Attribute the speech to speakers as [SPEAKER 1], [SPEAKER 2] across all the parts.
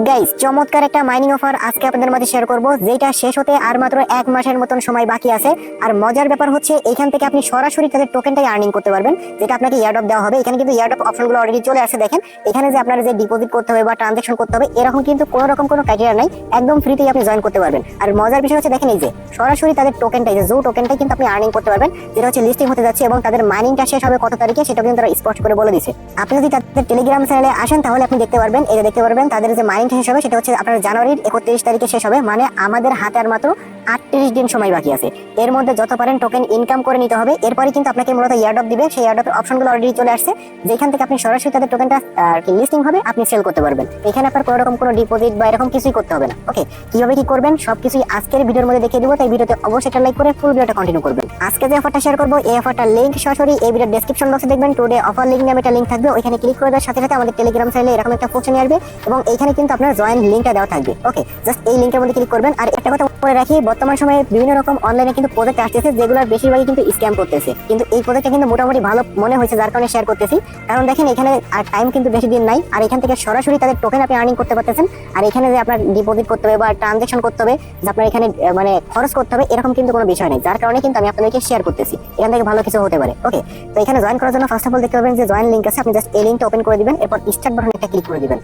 [SPEAKER 1] Guys, চমৎকার একটা mining offer আজকে আপনাদের মাঝে শেয়ার করব, যেটা শেষ হতে আর মাত্র 1 মাসের মতন সময় বাকি আছে। আর মজার ব্যাপার হচ্ছে এখান থেকে আপনি সরাসরি তাদের টোকেনটাই আর্নিং করতে পারবেন, যেটা আপনাকে এয়ারড্রপ দেওয়া হবে। এখানে কিন্তু এয়ারড্রপ অপশনগুলো অলরেডি চলে আসছে। দেখেন এখানে যে আপনার যে ডিপোজিট করতে হবে বা ট্রানজাকশন করতে হবে এরকম কিন্তু কোনো রকম কোনো ক্রাইটেরিয়া নাই, একদম ফ্রিতেই আপনি জয়েন করতে পারবেন। আর মজার বিষয় হচ্ছে দেখেন এই যে সরাসরি তাদের টোকেনটাই, যে জো টোকেনটাই কিন্তু আপনি আর্নিং করতে পারবেন, যেটা হচ্ছে লিস্টিং হতে যাচ্ছে এবং তাদের মাইনিংটা শেষ হবে কত তারিখে সেটা কিন্তু তারা স্পষ্ট করে বলে দিয়েছে। আপনি যদি তাদের টেলিগ্রাম চ্যানেলে আসেন তাহলে আপনি দেখতে পারবেন, এই যে দেখতে পারবেন তাদের যে মাইনিংটা শেষ হবে সেটা হচ্ছে আপনার জানুয়ারির 31 তারিখে শেষ হবে। মানে আমাদের হাতে আর মাত্র 38 দিন সময় বাকি আছে। এর মধ্যে যত পারেন টোকেন ইনকাম করে নিতে হবে। এরপরে কিন্তু আপনাকে মূলত এয়ারড্রপ দিবে, সেই এয়ারড্রপের অপশনগুলো অলরেডি চলে আসছে, যেখান থেকে আপনি সরাসরি তাদের টোকেনটা লিস্টিং হবে, আপনি সেল করতে পারবেন। এখানে আপনার কোনো রকম কোনো ডিপোজিট বা এরকম কিছুই করতে হবে না। ওকে, কিভাবে কি করবেন সবকিছুই আজকের ভিডিওর মধ্যে দেখিয়ে দিব, তাই ভিডিওতে অবশ্যই একটা লাইক করে ফুল ভিডিওটা কন্টিনিউ করবেন। আজকে যে অফারটা শেয়ার করব এই অফারটার লিংক সরাসরি এই ভিডিওর ডেসক্রিপশন বক্সে দেখবেন। টুডে অফার লিংক নামে একটা লিংক থাকবে, ওইখানে ক্লিক করে দেওয়ার সাথে সাথে আমাদের টেলিগ্রাম চ্যানেলে এরকম একটা পোস্ট নিয়ে আসবে এবং এইখানে কিন্তু আপনার জয়েন লিংকটা দেওয়া থাকবে। ওকে, জাস্ট এই লিংকের মধ্যে ক্লিক করবেন। আর একটা কথা বলে রাখি, বর্তমান সময়ে বিভিন্ন রকম অনলাইনে কিন্তু প্রজেক্ট আসতেছে যেগুলোর বেশিরভাগই কিন্তু স্ক্যাম করতেছে, কিন্তু এই প্রজেক্টটা কিন্তু মোটামুটি ভালো মনে হয়েছে, যার কারণে শেয়ার করতেছি। কারণ দেখেন এখানে আর টাইম কিন্তু বেশি দিন নাই, আর এখান থেকে সরাসরি তাদের টোকেন আপনি আর্নিং করতে পারতেছেন। আর এখানে যে আপনার ডিপোজিট করতে হবে বা ট্রানজাকশন করতে হবে, যে আপনার এখানে মানে খরচ করতে হবে, এরকম কিন্তু কোনো বিষয় নেই, যার কারণে কিন্তু আমি আপনাদেরকে শেয়ার করতেছি। এখান থেকে ভালো কিছু হতে পারে। ওকে, তো এখানে জয়েন করার জন্য ফার্স্ট অফ অল দেখতে পাবেন যে জয়েন লিংক আছে, আপনি জাস্ট এই লিংকটা ওপেন করে দিবেন, এরপর স্টার্ট বাটনে একটা ক্লিক করে দিবেন।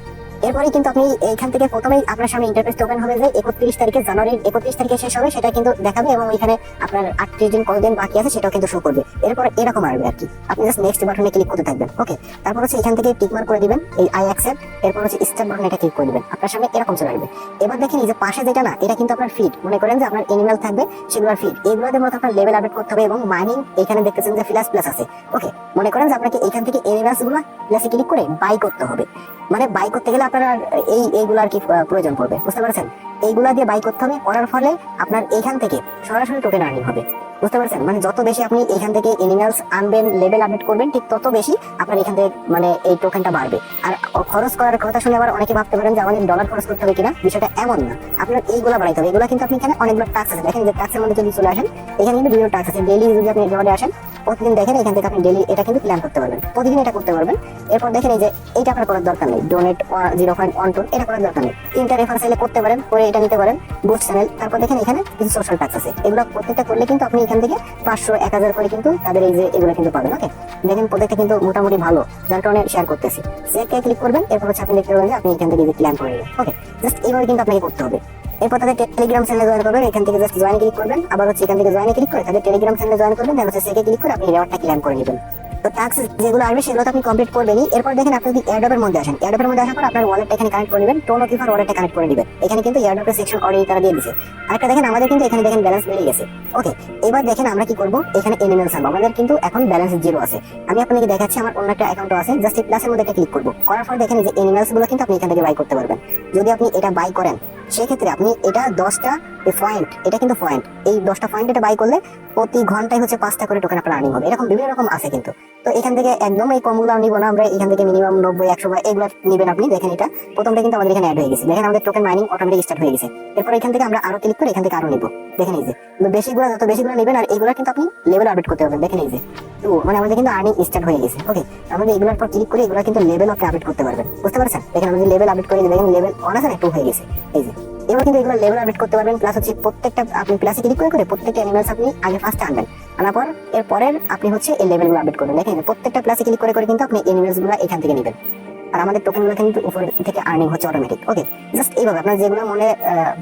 [SPEAKER 1] এরপরে কিন্তু আপনি এইখান থেকে প্রথমেই আপনার সামনে ইন্টারফেস ওপেন হবে যে 31 তারিখে, জানুয়ারির 31 তারিখে শেষ হবে, সেটা কিন্তু দেখাবে এবং এখানে আপনার 38 দিন কতদিন বাকি আছে সেটাও কিন্তু শো করবে। এরপর এরকম আসবে আর কি, আপনি জাস্ট নেক্সট বাটনে ক্লিক করতে থাকবেন। ওকে, তারপর হচ্ছে এখান থেকে টিক মার্ক করে দিবেন এই আই অ্যাকসেপ্ট, এরপর হচ্ছে স্টার্ট বাটনে এটা ক্লিক করে দিবেন, আপনার সামনে এরকম চলে আসবে। এবার দেখেন এই যে পাশে যেটা না, এটা কিন্তু আপনার ফিড, মনে করেন যে আপনার এনিম্যাল থাকবে সেগুলোর ফিড, এগুলোদের মতো আপনার লেভেল আপডেট করতে হবে এবং মাইনিং এখানে দেখতেছেন যে প্লাস প্লাস আছে। ওকে, মনে করেন যে আপনাকে এখান থেকে এনিম্যালস গুলো প্লাসে ক্লিক করে বাই করতে হবে। মানে বাই করতে গেলে আপনার এইগুলো আর কি প্রয়োজন পড়বে, বুঝতে পারছেন? এইগুলা দিয়ে বাই করতে হবে, করার ফলে আপনার এইখান থেকে সরাসরি টোকেন আর্নিং হবে, বুঝতে পারছেন? মানে যত বেশি আপনি এখান থেকে এনিম্যালস আনবেন, লেভেল আপডেট করবেন, ঠিক তত বেশি আপনার এখান থেকে মানে এই টোকেনটা বাড়বে। আর খরচ করার কথা শুনে আবার অনেকে ভাবতে পারেন যে আমাদের ডলার খরচ করতে হবে কিনা, বিষয়টা এমন না। আপনার এইগুলা বাড়াইতে হবে। এগুলা কিন্তু আপনি এখানে অনেকগুলো টাস্ক আছে, দেখেন যে টাস্কের মধ্যে যদি চলে আসেন, এখানে কিন্তু বিভিন্ন টাস্ক আছে। ডেইলি যদি আপনি এভাবে আসেন, প্রতিদিন দেখেন এখান থেকে আপনি ডেইলি এটা কিন্তু প্ল্যান করতে পারবেন, প্রতিদিন এটা করতে পারবেন। এরপর দেখেন এই যে এইটা আপনার করার দরকার নেই, ডোনেট 0.12 এটা করার দরকার নেই, 3টা রেফারেন্স চাইলে করতে পারেন, করে এটা নিতে পারেন, বুস্ট চ্যানেল। তারপর দেখেন এখানে কিছু সোশ্যাল টাস্ক আছে, এগুলো প্রত্যেকটা করলে কিন্তু আপনি এখান থেকে 500-1000 করে কিন্তু তাদের এই যে এগুলো কিন্তু পাবেন। ওকে, দেখেন প্রত্যেকটা কিন্তু মোটামুটি ভালো, যার কারণে শেয়ার করতেছি। সেকে ক্লিক করবেন, এরপর হচ্ছে আপনি দেখতে পাবেন যে আপনি এখান থেকে যে প্ল্যান করে নেবেন। ওকে, জাস্ট এইভাবে কিন্তু আপনাকে করতে হবে। এরপর তাদের টেলিগ্রাম চ্যানেলে জয়েন করবেন, এখান থেকে জাস্ট জয়েন ক্লিক করবেন, আবার হচ্ছে এখান থেকে জয়েন ক্লিক করে তাদের টেলিগ্রাম চ্যানেলে জয়েন করবেন, তারপর হচ্ছে সেকে ক্লিক করে আপনি রিওয়ার্ডটা ক্লেম করে নেবেন। তো টাস্ক যেগুলো আসবে সেগুলো তো আপনি কমপ্লিট করবেনই। এরপর দেখেন আপনি যদি এয়ারড্রপের মধ্যে আসেন, এয়ারড্রপের মধ্যে আসার পর আপনার ওয়ালেটটা এখানে কানেক্ট করে নেবেন, টোনো কিফার ওয়ালেটটা কানেক্ট করে নেবেন। এখানে কিন্তু এয়ারড্রপের সেকশন অলরেডি তারা দিয়ে দিয়েছে। আরেকটা দেখেন আমাদের কিন্তু এখানে দেখেন ব্যালেন্স বেড়ে গেছে। ওকে, এবার দেখেন আমরা কি করব, এখানে এনিম্যালস আনবো, আমাদের কিন্তু এখন ব্যালেন্স 0 আছে। আমি আপনাকে দেখাচ্ছি, আমার অন্য একটা অ্যাকাউন্টও আছে, জাস্ট এই প্লাসের মধ্যে একটা ক্লিক করব, করার পর দেখেন যে এনিম্যালস গুলো কিন্তু আপনি এখান থেকে বাই করতে পারবেন। যদি আপনি এটা বাই করেন সেক্ষেত্রে আপনি এটা 10টা পয়েন্ট, এটা কিন্তু পয়েন্ট, এই 10টা পয়েন্ট এটা বাই করলে প্রতি ঘন্টায় হচ্ছে 5টা করে টোকেন আপনার আর্নিং হবে। এরকম বিভিন্ন রকম আছে কিন্তু। তো এখান থেকে একদম এই কমগুলো নিব না আমরা, এখান থেকে মিনিমাম 90-100 বা এগুলো নেবেন আপনি। দেখেন এটা প্রথমটা কিন্তু আমাদের এখানে অ্যাড হয়ে গেছে, দেখেন আমাদের টোকেন মাইনিং অটোমেটিক স্টার্ট হয়ে গেছে। এরপর এখান থেকে আমরা আরো ক্লিক করে এখান থেকে আরো নিব, দেখেন এই যে বেশিগুলো, যত বেশিগুলো নেবেন আর এইগুলো কিন্তু আপনি লেভেল আপডেট করতে পারবেন। দেখেন এই যে তো মানে আমাদের কিন্তু আর্নিং স্টার্ট হয়ে গেছে। ওকে, আমাদের এগুলোর পর ক্লিক করে এগুলো কিন্তু লেভেল আপনি আপডেট করতে পারবেন, বুঝতে পারছেন? দেখেন আমাদের লেভেল আপডেট করে দেখেন লেভেল 1 আছে না 2 হয়ে গেছে। এই যে এবার কিন্তু এগুলো লেভেল আপডেট করতে পারবেন, প্লাস হচ্ছে প্রত্যেকটা আপনি প্লাসে ক্লিক করে প্রত্যেকটা অ্যানিমেলস আপনি আগে ফার্স্টে আনবেন, আনার পর এর পরের আপনি হচ্ছে এই লেভেলগুলো আপডেট করবেন। দেখেন প্রত্যেকটা প্লাসে ক্লিক করে কিন্তু আপনি অ্যানিমেলস গুলো এখান থেকে নেবেন, আর আমাদের টোকেনগুলো কিন্তু উপর থেকে আর্নিং হচ্ছে অটোমেটিক। ওকে, জাস্ট এইভাবে আপনার যেগুলো মনে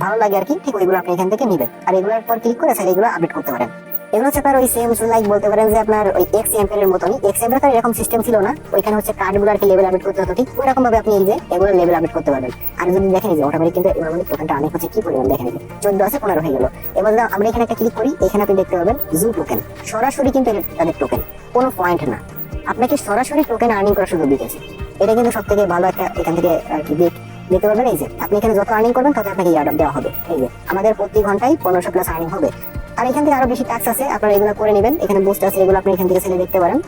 [SPEAKER 1] ভালো লাগে আর কি, ঠিক ওইগুলো আপনি এখান থেকে নেবেন, আর এগুলোর পর ক্লিক করে এগুলো আপডেট করতে পারেন। এগুলো হচ্ছে আপনার ওই সেম লাইক বলতে পারেন যে আপনার ওই এক্স এম্পের মতনই। এক্স এম্পের এরকম সিস্টেম ছিল না, ওইখানে হচ্ছে কার্ডগুলো আর কি লেভেল আপডেট করতে হতো, ঠিক ওই রকম ভাবে আপনি এই যে এগুলো লেভেল আপডেট করতে পারবেন। আর যদি দেখেন যে অটোমেটিক কিন্তু এগুলোর মধ্যে টোকেনটা অনেক হচ্ছে কি পরিমাণ, দেখেন 14 আছে 15 হয়ে গেল। এবার আমরা এখানে একটা ক্লিক করি, এখানে আপনি দেখতে পাবেন জু টোকেন, সরাসরি কিন্তু তাদের টোকেন, কোনো পয়েন্ট না, আপনাকে সরাসরি টোকেন আর্নিং করার সুযোগ দিতেছে। এটা কিন্তু সব থেকে ভালো একটা, এখান থেকে আর কি দেখতে পারবেন। এই যে আপনি এখানে যত আর্নিং করবেন তত আপনাকে এয়ারড্রপ দেওয়া হবে। এই যে আমাদের প্রতি ঘন্টায় 1500 প্লাস আর্নিং হবে। আর এখান থেকে আরো বেশি টাস্ক আছে, আপনারা এগুলো করে নেবেন। এখানে বুস্ট আছে, এগুলো আপনি এখান থেকে ছেড়ে দেখতে পারেন।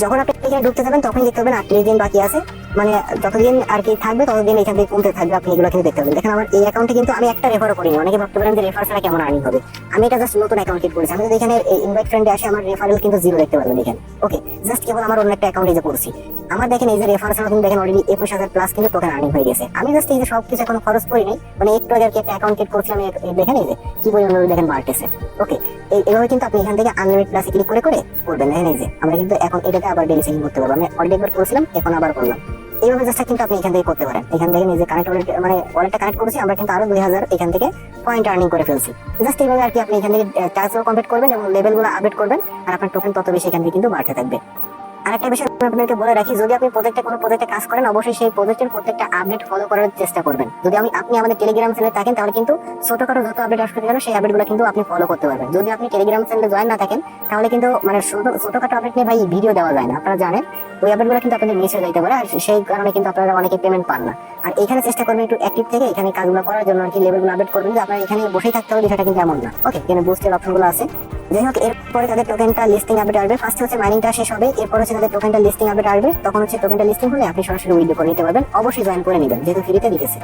[SPEAKER 1] যখন আপনি এখানে ঢুকতে যাবেন তখন দেখতে পাবেন 38 দিন বাকি আছে, মানে যতদিন আর কি থাকবে ততদিন এখান থেকে কমতে থাকবে, আপনি এগুলো কিন্তু দেখতে পাবেন। দেখেন আমার এই অ্যাকাউন্টে কিন্তু আমি একটা রেফারও করিনি। অনেকে ভাবতে পারেন যে রেফার ছাড়া কেমন আর্নিং হবে। আমি এটা জাস্ট নতুন অ্যাকাউন্ট ক্রিয়েট করেছি। আমি যদি এখানে ইনভাইট ফ্রেন্ডে আসে আমার রেফারেল কিন্তু 0 দেখতে পারবেন এখানে। ওকে, জাস্ট কেবল আমার অন্য একটা অ্যাকাউন্টে যে করছি। আমার দেখেন এই যে রেফার ছাড়া কিন্তু দেখেন অলরেডি 21,000 প্লাস কিন্তু টোকেন আর্নিং হয়ে গেছে। আমি জাস্ট এই যে সবকিছু এখন খরচ করি নাই, মানে একটু আগে আর কি একটা অ্যাকাউন্ট ক্রিয়েট করছিলাম, দেখেন এই যে কি পরিমাণ দেখেন বাড়তেছে। ওকে, এইভাবে কিন্তু আপনি এখান থেকে আনলিমিটেড প্লাসে ক্লিক করে করে করবেন। দেখেন এই যে আমরা কিন্তু এখন এটাতে আবার ডেলি সেলিং করতে পারবো। আমি অলরেডি একবার করেছিলাম, এখন আবার করলাম। এইভাবে জাস্ট কিন্তু আপনি এখান থেকে করতে পারেন। এখান থেকে নিজে কানেক্ট মানে ওয়ালেটটা কানেক্ট করেছি, আমরা কিন্তু আরো 2000 এখান থেকে পয়েন্ট আর্নিং করে ফেলছি। জাস্ট এইভাবে আর কি আপনি এখান থেকে টাস্কগুলো কমপ্লিট করবেন এবং লেভেলগুলো আপডেট করবেন, আর আপনার টোকেন তত বেশি এখান থেকে কিন্তু বাড়তে থাকবে। আরেকটা বিষয় আমি আপনাদেরকে বলে রাখি, যদি আপনি কোনো প্রজেক্টে কাজ করেন, অবশ্যই সেই প্রজেক্টের প্রত্যেকটা আপডেট ফলো করার চেষ্টা করবেন। যদি আপনি আমাদের টেলিগ্রাম চ্যানেলে থাকেন, তাহলে কিন্তু ছোটখাটো যত আপডেট আসবে কেন সেই আপডেটগুলো কিন্তু আপনি ফলো করতে পারবেন। যদি আপনি টেলিগ্রাম চ্যানেলে জয়েন না থাকেন, তাহলে কিন্তু মানে ছোটখাটো আপডেট নিয়ে ভাই ভিডিও দেওয়া যায় না, আপনারা জানেন। ওই আপডেটগুলো কিন্তু আপনাদের মিস হয়ে যাইতে পারে, আর সেই কারণে কিন্তু আপনারা অনেকে পেমেন্ট পান না। আর এখানে চেষ্টা করবেন একটু অ্যাক্টিভ থেকে এখানে কাজগুলো করার জন্য, আর কি লেভেলগুলো আপডেট করবেন। যে আপনারা এখানে বসেই থাকতে হবে বিষয়টা কিন্তু এমন না। ওকে, এখানে বুস্টের অপশনগুলো আছে। যাই হোক, এরপরে তাদের টোকেনটা লিস্টিং আপডেট আসবে। ফার্স্ট হচ্ছে মাইনিংটা শেষ হবে, এরপর হচ্ছে তাদের টোকেনটা লিস্টিং আপডেট আসবে। তখন হচ্ছে টোকেনটা লিস্টিং হলে আপনি সরাসরি উইথড্র করে নিতে পারবেন। অবশ্যই জয়েন করে নেবেন, যেহেতু ফ্রিতে দিতেছে।